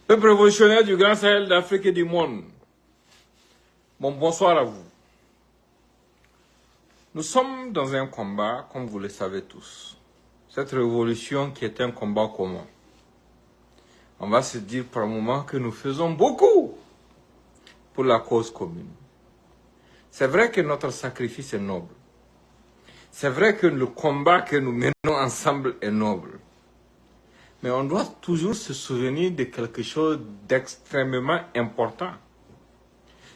Peuple révolutionnaire du Grand Sahel, d'Afrique et du monde. Bonsoir à vous. Nous sommes dans un combat, comme vous le savez tous. Cette révolution qui est un combat commun. On va se dire par moment que nous faisons beaucoup pour la cause commune. C'est vrai que notre sacrifice est noble. C'est vrai que le combat que nous menons ensemble est noble. Mais on doit toujours se souvenir de quelque chose d'extrêmement important.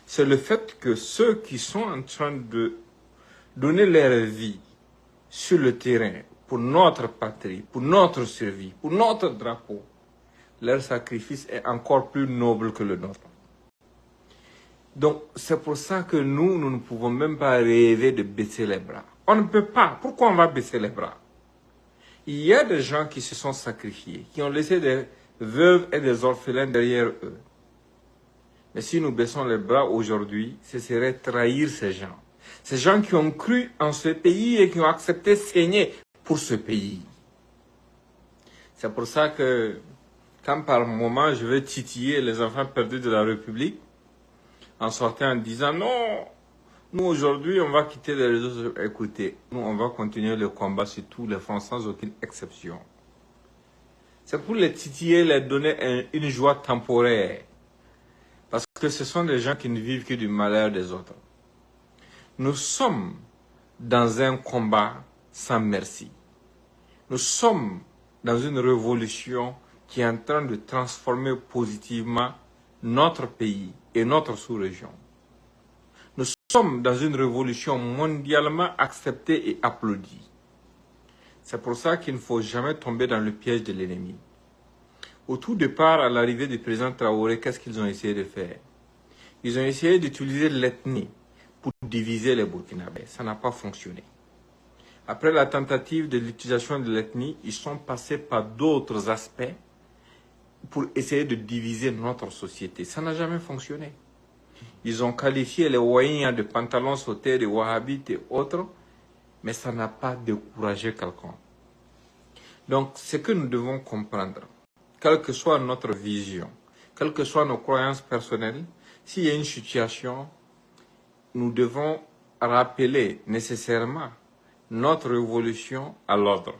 C'est le fait que ceux qui sont en train de donner leur vie sur le terrain pour notre patrie, pour notre survie, pour notre drapeau, leur sacrifice est encore plus noble que le nôtre. Donc c'est pour ça que nous ne pouvons même pas rêver de baisser les bras. On ne peut pas. Pourquoi on va baisser les bras? Il y a des gens qui se sont sacrifiés, qui ont laissé des veuves et des orphelins derrière eux. Mais si nous baissons les bras aujourd'hui, ce serait trahir ces gens. Ces gens qui ont cru en ce pays et qui ont accepté de saigner pour ce pays. C'est pour ça que, quand par moment je vais titiller les enfants perdus de la République, en sortant en disant non, nous aujourd'hui on va quitter les réseaux. Écoutez, nous on va continuer le combat sur tous les fronts sans aucune exception. C'est pour les titiller, les donner une joie temporaire. Parce que ce sont des gens qui ne vivent que du malheur des autres. Nous sommes dans un combat sans merci. Nous sommes dans une révolution qui est en train de transformer positivement notre pays et notre sous-région. Nous sommes dans une révolution mondialement acceptée et applaudie. C'est pour ça qu'il ne faut jamais tomber dans le piège de l'ennemi. Au tout départ, à l'arrivée du président Traoré, qu'est-ce qu'ils ont essayé de faire? Ils ont essayé d'utiliser l'ethnie pour diviser les Burkinabés. Ça n'a pas fonctionné. Après la tentative de l'utilisation de l'ethnie, ils sont passés par d'autres aspects pour essayer de diviser notre société. Ça n'a jamais fonctionné. Ils ont qualifié les Ouaïens de pantalons sautés, de Wahhabites et autres, mais ça n'a pas découragé quelqu'un. Donc, ce que nous devons comprendre, quelle que soit notre vision, quelles que soient nos croyances personnelles, s'il y a une situation, nous devons rappeler nécessairement notre révolution à l'ordre.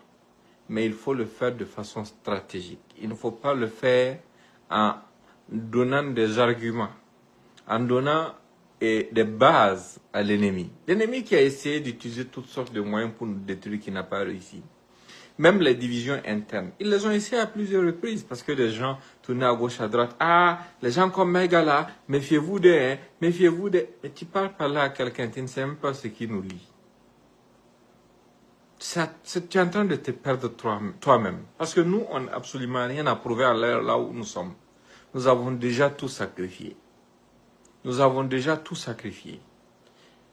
Mais il faut le faire de façon stratégique. Il ne faut pas le faire en donnant des arguments, en donnant des bases à l'ennemi. L'ennemi qui a essayé d'utiliser toutes sortes de moyens pour nous détruire, qui n'a pas réussi. Même les divisions internes, ils les ont essayé à plusieurs reprises parce que les gens tournaient à gauche, à droite. Ah, les gens comme Megala, méfiez-vous d'eux, méfiez-vous d'eux. Mais tu parles par là à quelqu'un, tu ne sais même pas ce qui nous lie. Tu es en train de te perdre toi-même. Parce que nous, on n'a absolument rien à prouver à l'heure là où nous sommes. Nous avons déjà tout sacrifié. Nous avons déjà tout sacrifié.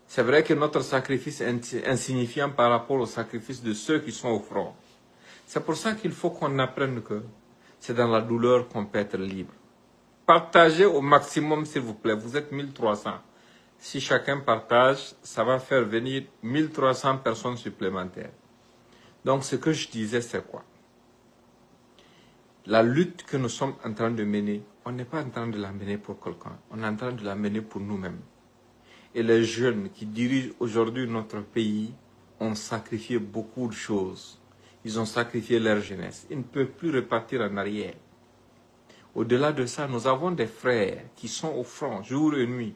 C'est vrai que notre sacrifice est insignifiant par rapport au sacrifice de ceux qui sont au front. C'est pour ça qu'il faut qu'on apprenne que c'est dans la douleur qu'on peut être libre. Partagez au maximum, s'il vous plaît. Vous êtes 1300. Si chacun partage, ça va faire venir 1300 personnes supplémentaires. Donc, ce que je disais, c'est quoi? La lutte que nous sommes en train de mener, on n'est pas en train de la mener pour quelqu'un. On est en train de la mener pour nous-mêmes. Et les jeunes qui dirigent aujourd'hui notre pays ont sacrifié beaucoup de choses. Ils ont sacrifié leur jeunesse. Ils ne peuvent plus repartir en arrière. Au-delà de ça, nous avons des frères qui sont au front, jour et nuit,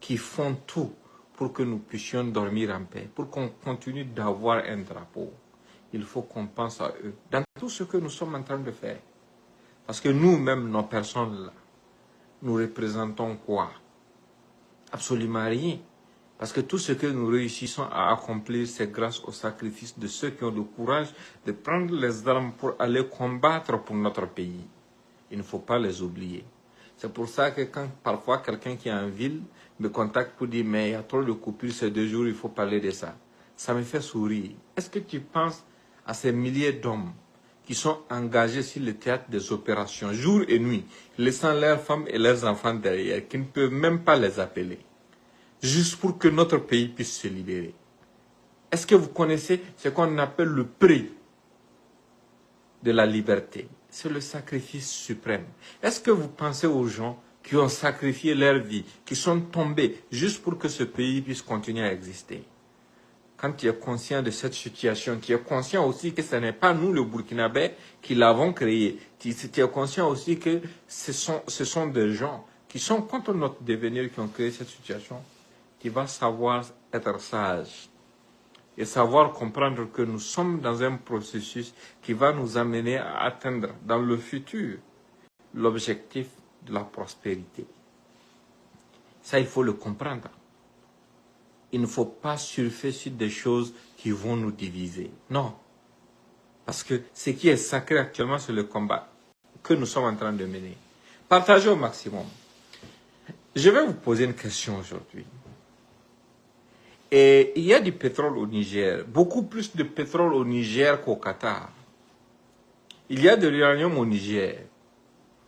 qui font tout pour que nous puissions dormir en paix, pour qu'on continue d'avoir un drapeau. Il faut qu'on pense à eux dans tout ce que nous sommes en train de faire. Parce que nous-mêmes, nos personnes-là, nous représentons quoi? Absolument rien. Parce que tout ce que nous réussissons à accomplir, c'est grâce au sacrifice de ceux qui ont le courage de prendre les armes pour aller combattre pour notre pays. Il ne faut pas les oublier. C'est pour ça que quand parfois quelqu'un qui est en ville me contacte pour dire « mais il y a trop de coupures ces 2 jours, il faut parler de ça ». Ça me fait sourire. Est-ce que tu penses à ces milliers d'hommes qui sont engagés sur le théâtre des opérations, jour et nuit, laissant leurs femmes et leurs enfants derrière, qui ne peuvent même pas les appeler, juste pour que notre pays puisse se libérer? Est-ce que vous connaissez ce qu'on appelle le prix de la liberté? c'est le sacrifice suprême. Est-ce que vous pensez aux gens qui ont sacrifié leur vie, qui sont tombés juste pour que ce pays puisse continuer à exister? Quand tu es conscient de cette situation, tu es conscient aussi que ce n'est pas nous, le Burkinabé, qui l'avons créé. Tu es conscient aussi que ce sont des gens qui sont contre notre devenir, qui ont créé cette situation. Tu vas savoir être sage et savoir comprendre que nous sommes dans un processus qui va nous amener à atteindre dans le futur l'objectif de la prospérité. Ça, il faut le comprendre. Il ne faut pas surfer sur des choses qui vont nous diviser. Non. Parce que ce qui est sacré actuellement, c'est le combat que nous sommes en train de mener. Partagez au maximum. Je vais vous poser une question aujourd'hui. Et il y a du pétrole au Niger, beaucoup plus de pétrole au Niger qu'au Qatar. Il y a de l'uranium au Niger.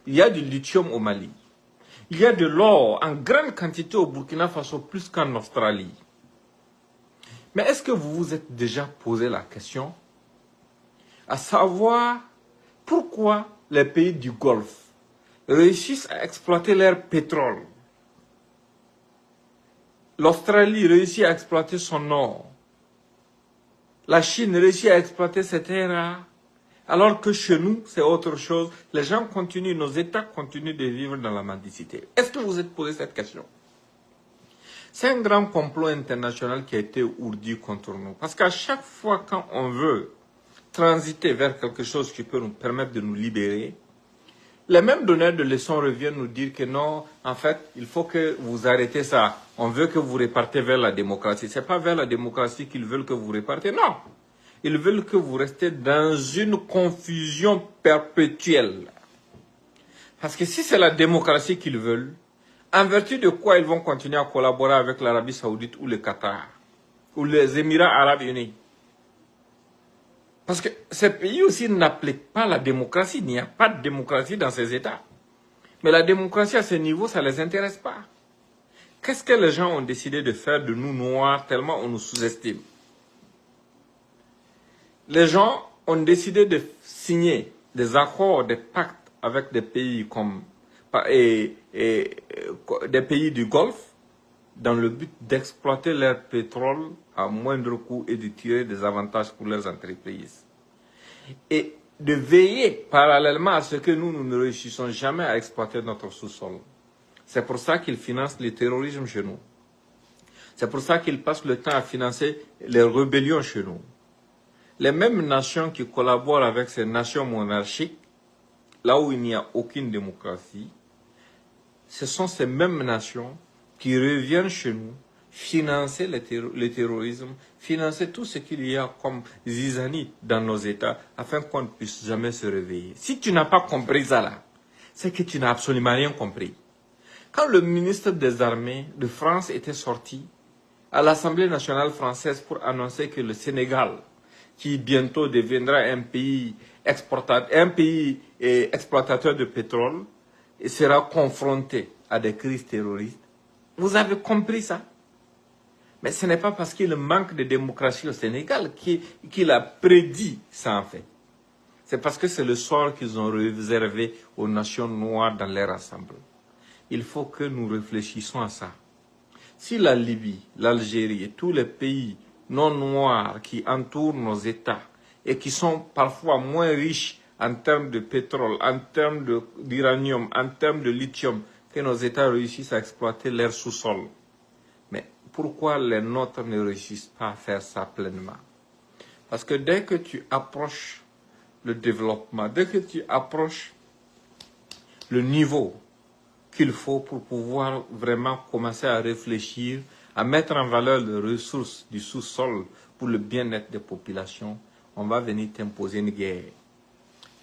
Il y a du lithium au Mali. Il y a de l'or en grande quantité au Burkina Faso, plus qu'en Australie. Mais est-ce que vous vous êtes déjà posé la question à savoir pourquoi les pays du Golfe réussissent à exploiter leur pétrole? L'Australie réussit à exploiter son or. La Chine réussit à exploiter ses terres rares. Alors que chez nous, c'est autre chose. Les gens continuent, nos États continuent de vivre dans la mendicité. Est-ce que vous vous êtes posé cette question? C'est un grand complot international qui a été ourdi contre nous. Parce qu'à chaque fois quand on veut transiter vers quelque chose qui peut nous permettre de nous libérer, les mêmes donneurs de leçons reviennent nous dire que non, en fait, il faut que vous arrêtez ça. On veut que vous repartez vers la démocratie. Ce n'est pas vers la démocratie qu'ils veulent que vous repartez, non. Ils veulent que vous restiez dans une confusion perpétuelle. Parce que si c'est la démocratie qu'ils veulent, en vertu de quoi ils vont continuer à collaborer avec l'Arabie Saoudite ou le Qatar, ou les Émirats Arabes Unis? Parce que ces pays aussi n'appliquent pas la démocratie. Il n'y a pas de démocratie dans ces États. Mais la démocratie à ce niveau, ça ne les intéresse pas. Qu'est-ce que les gens ont décidé de faire de nous noirs tellement on nous sous-estime? Les gens ont décidé de signer des accords, des pactes avec des pays comme des pays du Golfe dans le but d'exploiter leur pétrole à moindre coût et de tirer des avantages pour leurs entreprises. Et de veiller parallèlement à ce que nous ne réussissons jamais à exploiter notre sous-sol. C'est pour ça qu'ils financent le terrorisme chez nous. C'est pour ça qu'ils passent le temps à financer les rébellions chez nous. Les mêmes nations qui collaborent avec ces nations monarchiques, là où il n'y a aucune démocratie, ce sont ces mêmes nations qui reviennent chez nous financer le terrorisme, financer tout ce qu'il y a comme zizanie dans nos États, afin qu'on ne puisse jamais se réveiller. Si tu n'as pas compris ça là, c'est que tu n'as absolument rien compris. Quand le ministre des Armées de France était sorti à l'Assemblée nationale française pour annoncer que le Sénégal, qui bientôt deviendra un pays exploitateur de pétrole, sera confronté à des crises terroristes, vous avez compris ça? Mais ce n'est pas parce qu'il manque de démocratie au Sénégal qu'il a prédit ça en fait. C'est parce que c'est le sort qu'ils ont réservé aux nations noires dans leur assemblée. Il faut que nous réfléchissions à ça. Si la Libye, l'Algérie et tous les pays non noirs qui entourent nos États et qui sont parfois moins riches en termes de pétrole, en termes d'uranium, en termes de lithium, que nos États réussissent à exploiter leur sous-sol. Mais pourquoi les nôtres ne réussissent pas à faire ça pleinement? Parce que dès que tu approches le développement, dès que tu approches le niveau qu'il faut pour pouvoir vraiment commencer à réfléchir, à mettre en valeur les ressources du sous-sol pour le bien-être des populations, on va venir t'imposer une guerre.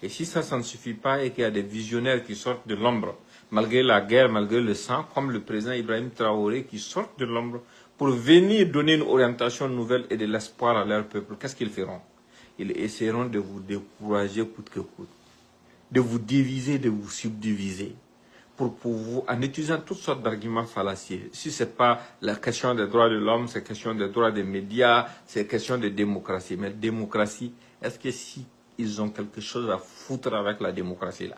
Et si ça ne suffit pas et qu'il y a des visionnaires qui sortent de l'ombre, malgré la guerre, malgré le sang, comme le président Ibrahim Traoré, qui sortent de l'ombre pour venir donner une orientation nouvelle et de l'espoir à leur peuple, qu'est-ce qu'ils feront? Ils essaieront de vous décourager coûte que coûte, de vous diviser, de vous subdiviser, pour pouvoir, en utilisant toutes sortes d'arguments fallacieux. Si ce n'est pas la question des droits de l'homme, c'est question des droits des médias, c'est question de démocratie. Mais démocratie, est-ce que si ils ont quelque chose à foutre avec la démocratie là.